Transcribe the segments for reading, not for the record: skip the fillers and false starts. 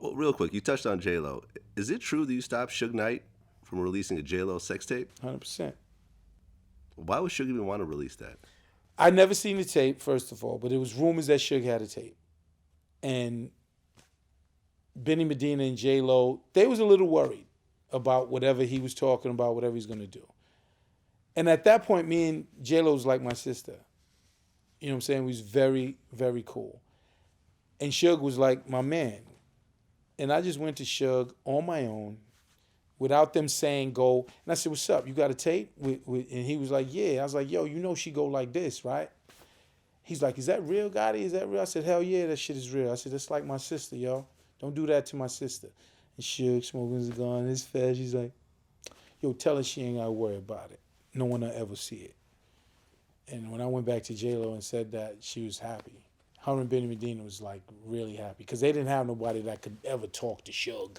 Well, real quick, you touched on J-Lo. Is it true that you stopped Suge Knight from releasing a J-Lo sex tape? 100%. Why would Suge even want to release that? I never seen the tape, first of all, but it was rumors that Suge had a tape. And Benny Medina and J-Lo, they was a little worried about whatever he was talking about, whatever he's going to do. And at that point, me and J-Lo was like my sister. You know what I'm saying? We was very, very cool. And Suge was like my man. And I just went to Suge on my own without them saying go. And I said, what's up? You got a tape? And he was like, yeah. I was like, yo, you know she go like this, right? He's like, is that real, Gotti? Is that real? I said, hell yeah, that shit is real. I said, that's like my sister, yo. Don't do that to my sister. And Suge smoking his gun, his fast. She's like, yo, tell her she ain't got to worry about it. No one will ever see it. And when I went back to J-Lo and said that, she was happy. Her and Benny Medina was like really happy because they didn't have nobody that could ever talk to Suge.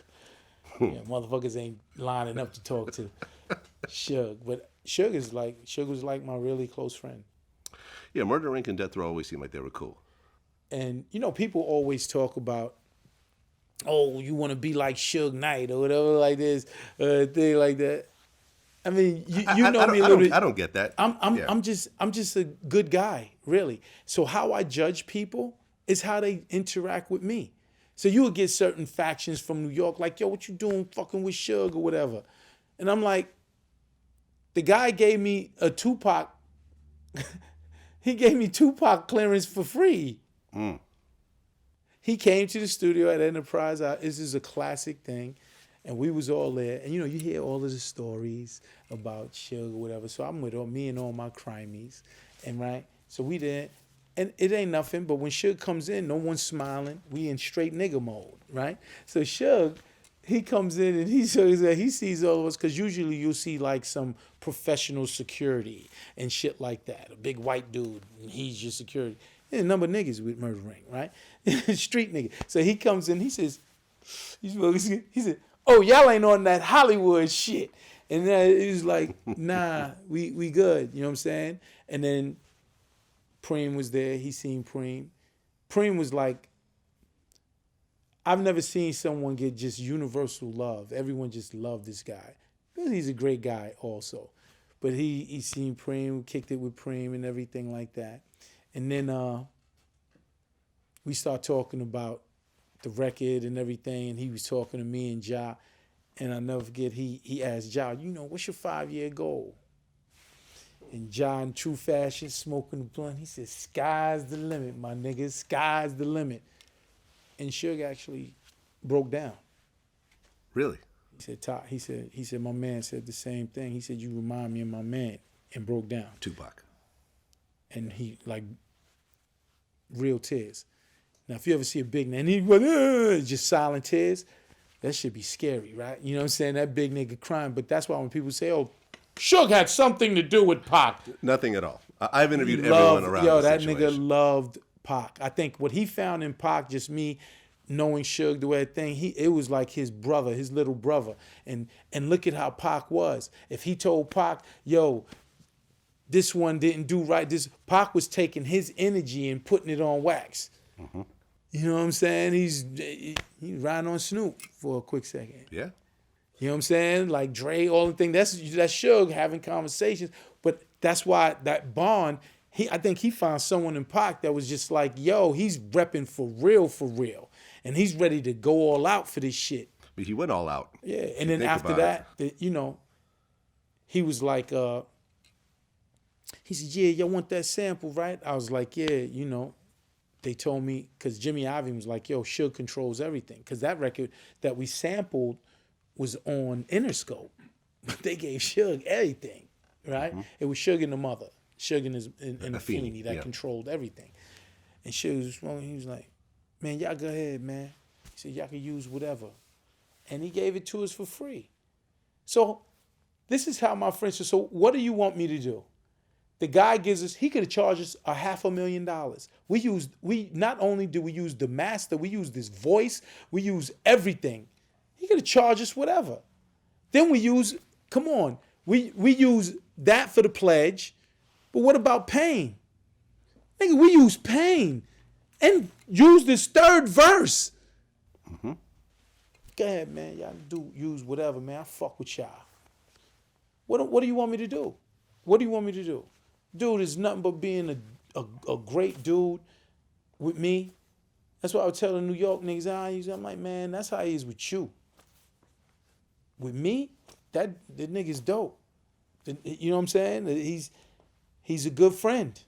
Yeah, motherfuckers ain't lining up to talk to Suge. But Suge was like my really close friend. Yeah, Murder Inc. and Death Row always seemed like they were cool. And, you know, people always talk about, oh, you want to be like Suge Knight or whatever like this, thing like that. I mean, you know me a little bit. I don't get that. I'm just a good guy, really. So how I judge people is how they interact with me. So you would get certain factions from New York like, yo, what you doing fucking with Suge or whatever? And I'm like, the guy gave me a Tupac, he gave me Tupac clearance for free. Mm. He came to the studio at Enterprise. This is a classic thing. And we was all there. And, you know, you hear all of the stories about Suge or whatever. So I'm with me and all my crimies. And, right, so we there. And it ain't nothing. But when Suge comes in, no one's smiling. We in straight nigga mode, right? So Suge, he comes in and he sees all of us. Because usually you'll see, like, some professional security and shit like that. A big white dude, and he's your security. There's a number of niggas with Murder Ring, right? Street nigga. So he comes in, he says, he said, oh, y'all ain't on that Hollywood shit. And then it was like, nah, we good. You know what I'm saying? And then Preem was there. He seen Preem. Preem was like, I've never seen someone get just universal love. Everyone just loved this guy. He's a great guy also. But he seen Preem, kicked it with Preem and everything like that. And then we start talking about the record and everything, and he was talking to me and Ja, and I'll never forget, he asked Ja, you know, what's your 5-year goal? And Ja, in true fashion, smoking the blunt, he said, sky's the limit, my nigga, sky's the limit. And Suge actually broke down. Really? He said, my man said the same thing. He said, you remind me of my man, and broke down. Tupac. And he, like, real tears. Now, if you ever see a big nigga, and he went, just silent tears, that should be scary, right? You know what I'm saying? That big nigga crying. But that's why when people say, oh, Suge had something to do with Pac. Nothing at all. I've interviewed everyone around this situation. Nigga loved Pac. I think what he found in Pac, just me knowing Suge the way it was like his brother, his little brother. And look at how Pac was. If he told Pac, yo, this one didn't do right, Pac was taking his energy and putting it on wax. Mm-hmm. You know what I'm saying? He's riding on Snoop for a quick second. Yeah. You know what I'm saying? Like Dre, all the things. That's Suge having conversations. But that's why that bond, I think he found someone in Pac that was just like, yo, he's repping for real. And he's ready to go all out for this shit. But he went all out. Yeah. And then after that, you know, he was like, he said, yeah, y'all want that sample, right? I was like, yeah, you know. They told me, because Jimmy Iovine was like, yo, Suge controls everything. Because that record that we sampled was on Interscope. But they gave Suge everything, right? Mm-hmm. It was Suge and the mother. Suge and Afeni that controlled everything. And Suge was wrong. He was like, man, y'all go ahead, man. He said, y'all can use whatever. And he gave it to us for free. So this is how my friends said, so what do you want me to do? The guy gives us, he could have charged us $500,000. We not only do we use the master, we use this voice, we use everything. He could have charged us whatever. Then we use, come on, we use that for the pledge, but what about Pain? Nigga, we use Pain and use this third verse. Mm-hmm. Go ahead, man. Y'all use whatever, man. I fuck with y'all. What do you want me to do? What do you want me to do? Dude is nothing but being a great dude with me. That's what I would tell the New York niggas. I'm like, man, that's how he is with you. With me, the nigga's dope. You know what I'm saying? He's a good friend.